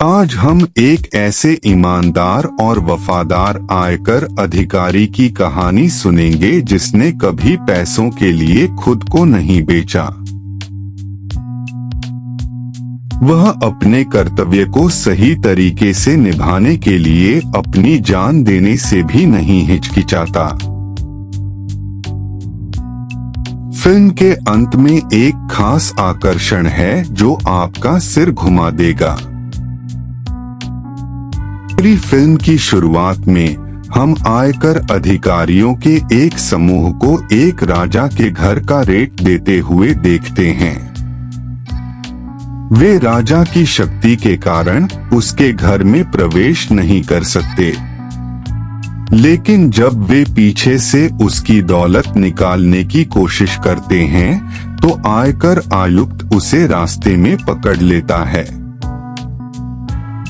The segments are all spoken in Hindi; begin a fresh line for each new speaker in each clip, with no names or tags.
आज हम एक ऐसे ईमानदार और वफादार आयकर अधिकारी की कहानी सुनेंगे जिसने कभी पैसों के लिए खुद को नहीं बेचा। वह अपने कर्तव्य को सही तरीके से निभाने के लिए अपनी जान देने से भी नहीं हिचकिचाता। फिल्म के अंत में एक खास आकर्षण है जो आपका सिर घुमा देगा। पूरी फिल्म की शुरुआत में हम आयकर अधिकारियों के एक समूह को एक राजा के घर का रेट देते हुए देखते हैं। वे राजा की शक्ति के कारण उसके घर में प्रवेश नहीं कर सकते, लेकिन जब वे पीछे से उसकी दौलत निकालने की कोशिश करते हैं तो आयकर आयुक्त उसे रास्ते में पकड़ लेता है।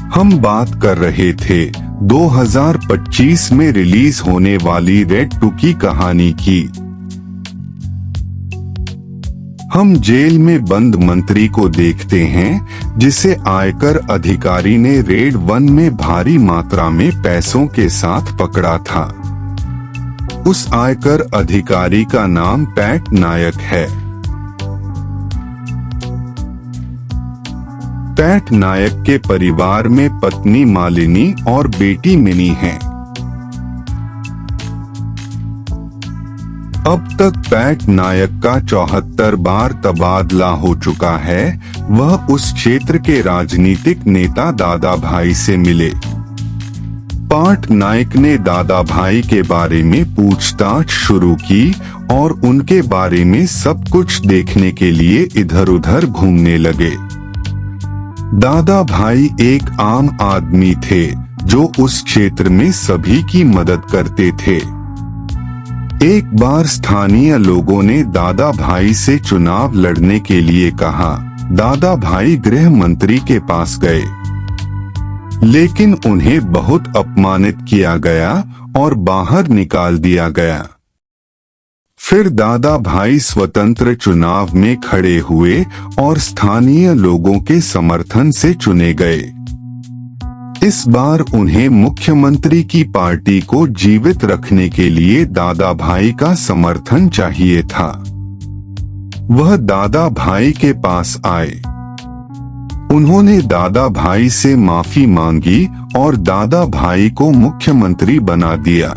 हम बात कर रहे थे 2025 में रिलीज होने वाली रेड 2 की कहानी की। हम जेल में बंद मंत्री को देखते हैं जिसे आयकर अधिकारी ने रेड 1 में भारी मात्रा में पैसों के साथ पकड़ा था। उस आयकर अधिकारी का नाम पैट नायक है। पैट नायक के परिवार में पत्नी मालिनी और बेटी मिनी है। अब तक पैट नायक का 74 बार तबादला हो चुका है। वह उस क्षेत्र के राजनीतिक नेता दादा भाई से मिले। पैट नायक ने दादा भाई के बारे में पूछताछ शुरू की और उनके बारे में सब कुछ देखने के लिए इधर उधर घूमने लगे। दादा भाई एक आम आदमी थे जो उस क्षेत्र में सभी की मदद करते थे। एक बार स्थानीय लोगों ने दादा भाई से चुनाव लड़ने के लिए कहा। दादा भाई गृह मंत्री के पास गए, लेकिन उन्हें बहुत अपमानित किया गया और बाहर निकाल दिया गया। फिर दादा भाई स्वतंत्र चुनाव में खड़े हुए और स्थानीय लोगों के समर्थन से चुने गए। इस बार उन्हें मुख्यमंत्री की पार्टी को जीवित रखने के लिए दादा भाई का समर्थन चाहिए था। वह दादा भाई के पास आए। उन्होंने दादा भाई से माफी मांगी और दादा भाई को मुख्यमंत्री बना दिया।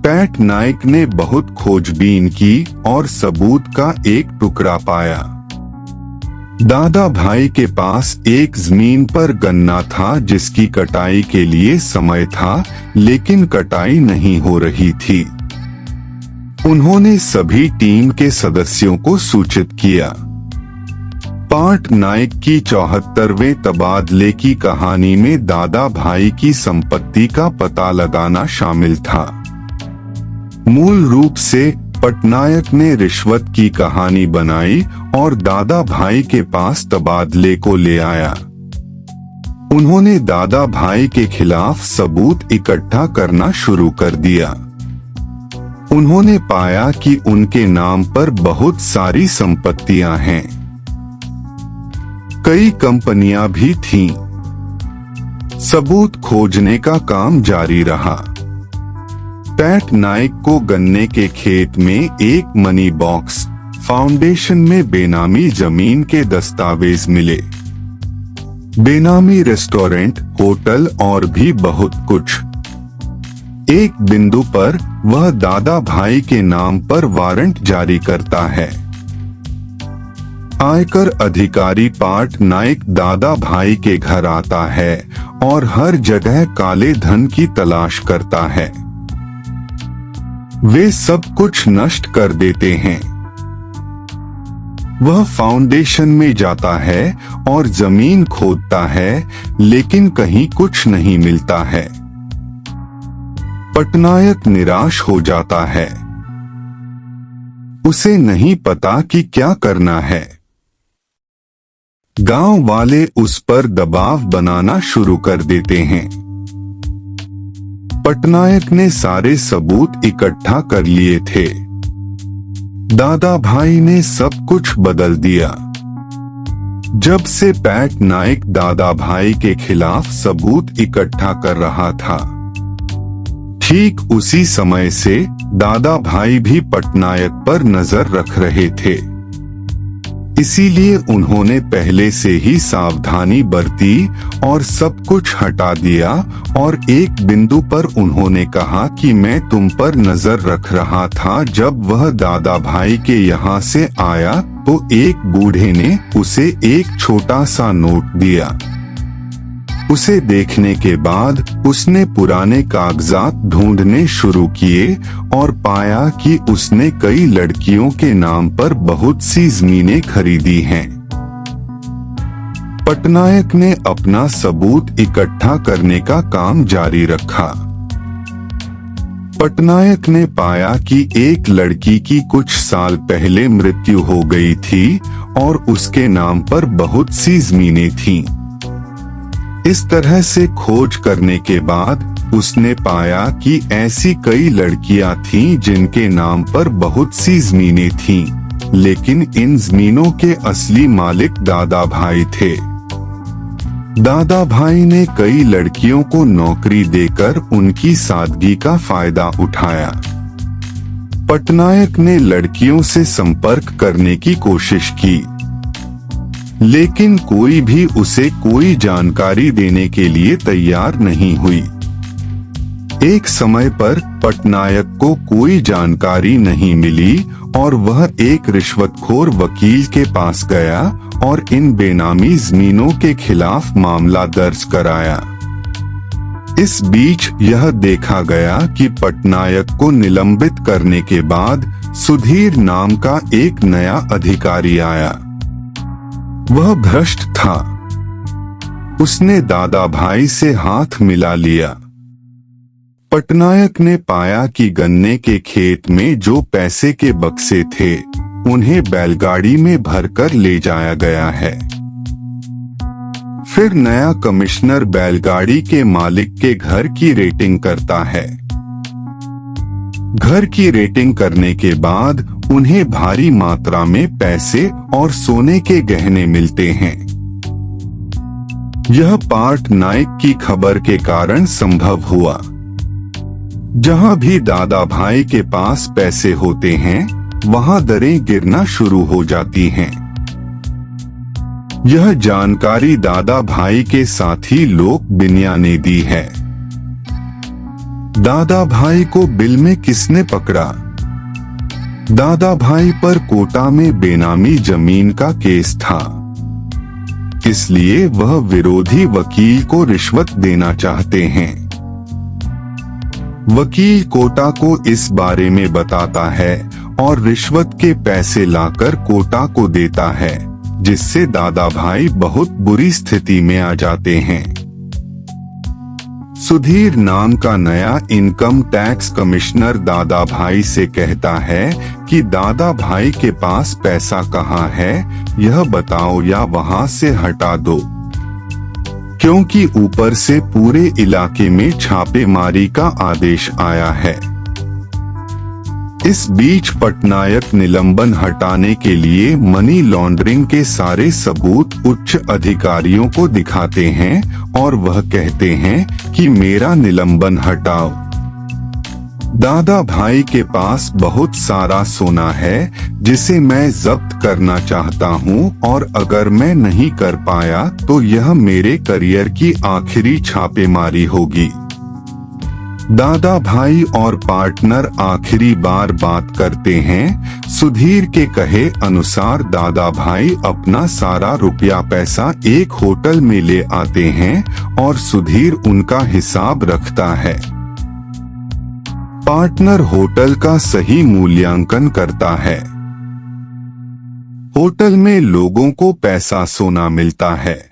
पैट नायक ने बहुत खोजबीन की और सबूत का एक टुकड़ा पाया। दादा भाई के पास एक जमीन पर गन्ना था जिसकी कटाई के लिए समय था, लेकिन कटाई नहीं हो रही थी। उन्होंने सभी टीम के सदस्यों को सूचित किया। पैट नायक की 74वें तबादले की कहानी में दादा भाई की संपत्ति का पता लगाना शामिल था। मूल रूप से पटनायक ने रिश्वत की कहानी बनाई और दादा भाई के पास तबादले को ले आया। उन्होंने दादा भाई के खिलाफ सबूत इकट्ठा करना शुरू कर दिया। उन्होंने पाया कि उनके नाम पर बहुत सारी संपत्तियां हैं। कई कंपनियां भी थीं। सबूत खोजने का काम जारी रहा। पैट नायक को गन्ने के खेत में एक मनी बॉक्स, फाउंडेशन में बेनामी जमीन के दस्तावेज मिले, बेनामी रेस्टोरेंट, होटल और भी बहुत कुछ। एक बिंदु पर वह दादा भाई के नाम पर वारंट जारी करता है। आयकर अधिकारी पैट नायक दादा भाई के घर आता है और हर जगह काले धन की तलाश करता है। वे सब कुछ नष्ट कर देते हैं। वह फाउंडेशन में जाता है और जमीन खोदता है, लेकिन कहीं कुछ नहीं मिलता है। पटनायक निराश हो जाता है। उसे नहीं पता कि क्या करना है। गांव वाले उस पर दबाव बनाना शुरू कर देते हैं। पटनायक ने सारे सबूत इकट्ठा कर लिए थे। दादा भाई ने सब कुछ बदल दिया। जब से पटनायक दादा भाई के खिलाफ सबूत इकट्ठा कर रहा था, ठीक उसी समय से दादा भाई भी पटनायक पर नजर रख रहे थे। इसीलिए उन्होंने पहले से ही सावधानी बरती और सब कुछ हटा दिया और एक बिंदु पर उन्होंने कहा कि मैं तुम पर नजर रख रहा था। जब वह दादा भाई के यहाँ से आया तो एक बूढ़े ने उसे एक छोटा सा नोट दिया। उसे देखने के बाद उसने पुराने कागजात ढूंढने शुरू किए और पाया कि उसने कई लड़कियों के नाम पर बहुत सी जमीनें खरीदी हैं। पटनायक ने अपना सबूत इकट्ठा करने का काम जारी रखा। पटनायक ने पाया कि एक लड़की की कुछ साल पहले मृत्यु हो गई थी और उसके नाम पर बहुत सी जमीनें थीं। इस तरह से खोज करने के बाद उसने पाया कि ऐसी कई लड़कियां थीं जिनके नाम पर बहुत सी जमीनें थीं, लेकिन इन जमीनों के असली मालिक दादा भाई थे। दादा भाई ने कई लड़कियों को नौकरी देकर उनकी सादगी का फायदा उठाया। पटनायक ने लड़कियों से संपर्क करने की कोशिश की, लेकिन कोई भी उसे कोई जानकारी देने के लिए तैयार नहीं हुई। एक समय पर पटनायक को कोई जानकारी नहीं मिली और वह एक रिश्वतखोर वकील के पास गया और इन बेनामी जमीनों के खिलाफ मामला दर्ज कराया। इस बीच यह देखा गया कि पटनायक को निलंबित करने के बाद सुधीर नाम का एक नया अधिकारी आया। वह भ्रष्ट था। उसने दादा भाई से हाथ मिला लिया। पटनायक ने पाया कि गन्ने के खेत में जो पैसे के बक्से थे उन्हें बैलगाड़ी में भरकर ले जाया गया है। फिर नया कमिश्नर बैलगाड़ी के मालिक के घर की रेटिंग करता है। घर की रेटिंग करने के बाद उन्हें भारी मात्रा में पैसे और सोने के गहने मिलते हैं। यह पटनायक की खबर के कारण संभव हुआ। जहां भी दादा भाई के पास पैसे होते हैं वहां दरें गिरना शुरू हो जाती हैं। यह जानकारी दादा भाई के साथी लोक बिनिया ने दी है। दादा भाई को बिल में किसने पकड़ा? दादा भाई पर कोटा में बेनामी जमीन का केस था, इसलिए वह विरोधी वकील को रिश्वत देना चाहते हैं। वकील कोटा को इस बारे में बताता है और रिश्वत के पैसे लाकर कोटा को देता है, जिससे दादा भाई बहुत बुरी स्थिति में आ जाते हैं। सुधीर नाम का नया इनकम टैक्स कमिश्नर दादा भाई से कहता है कि दादा भाई के पास पैसा कहाँ है, यह बताओ या वहां से हटा दो, क्योंकि ऊपर से पूरे इलाके में छापेमारी का आदेश आया है। इस बीच पटनायक निलंबन हटाने के लिए मनी लॉन्ड्रिंग के सारे सबूत उच्च अधिकारियों को दिखाते हैं और वह कहते हैं कि मेरा निलंबन हटाओ। दादा भाई के पास बहुत सारा सोना है जिसे मैं जब्त करना चाहता हूं और अगर मैं नहीं कर पाया तो यह मेरे करियर की आखिरी छापेमारी होगी। दादा भाई और पार्टनर आखिरी बार बात करते हैं। सुधीर के कहे अनुसार दादा भाई अपना सारा रुपया पैसा एक होटल में ले आते हैं और सुधीर उनका हिसाब रखता है। पार्टनर होटल का सही मूल्यांकन करता है। होटल में लोगों को पैसा सोना मिलता है।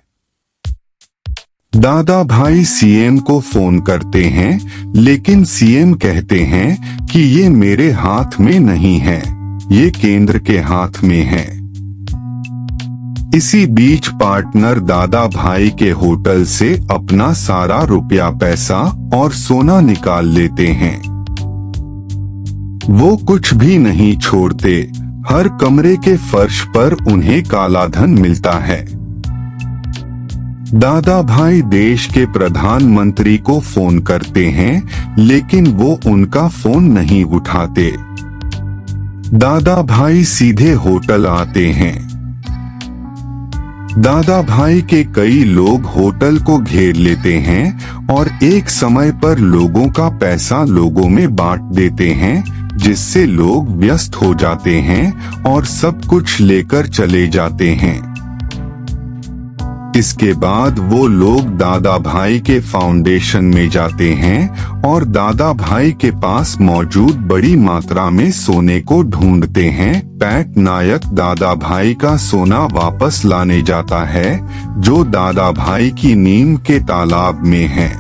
दादा भाई सीएम को फोन करते हैं, लेकिन सीएम कहते हैं कि ये मेरे हाथ में नहीं है, ये केंद्र के हाथ में है। इसी बीच पार्टनर दादा भाई के होटल से अपना सारा रुपया पैसा और सोना निकाल लेते हैं। वो कुछ भी नहीं छोड़ते। हर कमरे के फर्श पर उन्हें काला धन मिलता है। दादा भाई देश के प्रधानमंत्री को फोन करते हैं, लेकिन वो उनका फोन नहीं उठाते। दादा भाई सीधे होटल आते हैं। दादा भाई के कई लोग होटल को घेर लेते हैं और एक समय पर लोगों का पैसा लोगों में बांट देते हैं, जिससे लोग व्यस्त हो जाते हैं और सब कुछ लेकर चले जाते हैं। इसके बाद वो लोग दादा भाई के फाउंडेशन में जाते हैं और दादा भाई के पास मौजूद बड़ी मात्रा में सोने को ढूंढते हैं। पटनायक दादा भाई का सोना वापस लाने जाता है, जो दादा भाई की नीम के तालाब में है।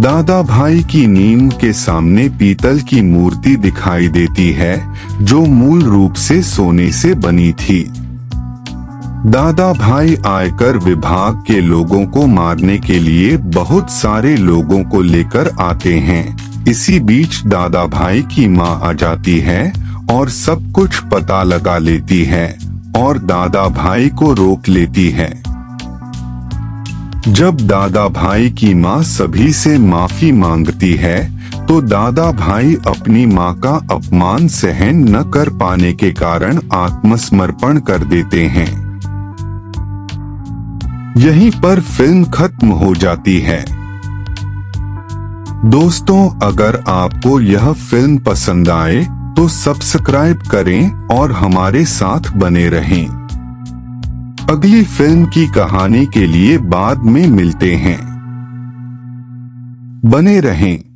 दादा भाई की नीम के सामने पीतल की मूर्ति दिखाई देती है, जो मूल रूप से सोने से बनी थी। दादा भाई आयकर विभाग के लोगों को मारने के लिए बहुत सारे लोगों को लेकर आते हैं। इसी बीच दादा भाई की मां आ जाती है और सब कुछ पता लगा लेती है और दादा भाई को रोक लेती है। जब दादा भाई की मां सभी से माफी मांगती है, तो दादा भाई अपनी मां का अपमान सहन न कर पाने के कारण आत्मसमर्पण कर देते हैं। यहीं पर फिल्म खत्म हो जाती है। दोस्तों, अगर आपको यह फिल्म पसंद आए तो सब्सक्राइब करें और हमारे साथ बने रहें। अगली फिल्म की कहानी के लिए बाद में मिलते हैं। बने रहें।